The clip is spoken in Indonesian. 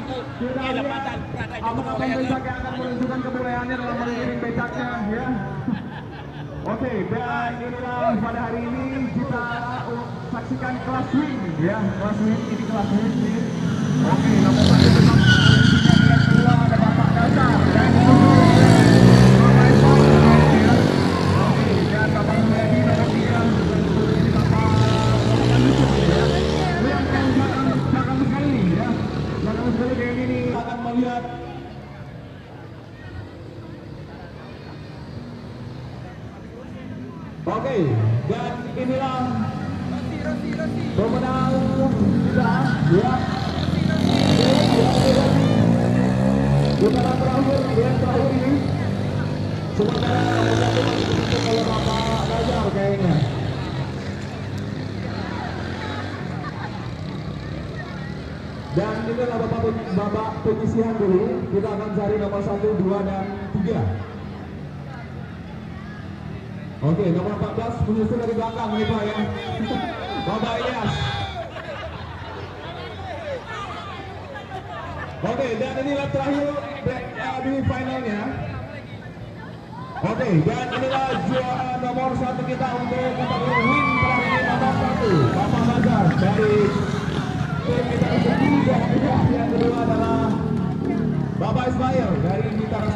Kita lihat apakah becak yang akan menunjukkan kebolehannya dalam mengiring becaknya ya. Oke, dan inilah pada hari ini kita saksikan kelas wing ya, kelas wing ini kelas wing. Oke, nomor 1 tetap yang kedua ada Bapak Dasar dan Bapak Ismail ya. Oke, dan Bapak Mulyadi nomor 3 dan ini Bapak Yusuf ya. Yang belakang sekali ya, belakang sekali kayak ini akan melihat. Oke, dan inilah pemenang kita ya. Putaran terakhir yang terakhir ini sementara nomor 1 masih ditutup oleh Bapak Nazar kayaknya. Dan inilah Bapak penyisihan dulu. Kita akan cari nomor 1, 2, dan 3. Oke, nomor 14 menyusul dari belakang nih Pak ya. Bapak Ilyas. Oke, dan inilah terakhir di finalnya. Oke, dan inilah juara nomor 1 kita untuk kategori win terakhir ini nomor 1 Bapak Nazar dari tim Mitra Suci, dan yang kedua adalah Bapak Ismail dari Mitra Suci.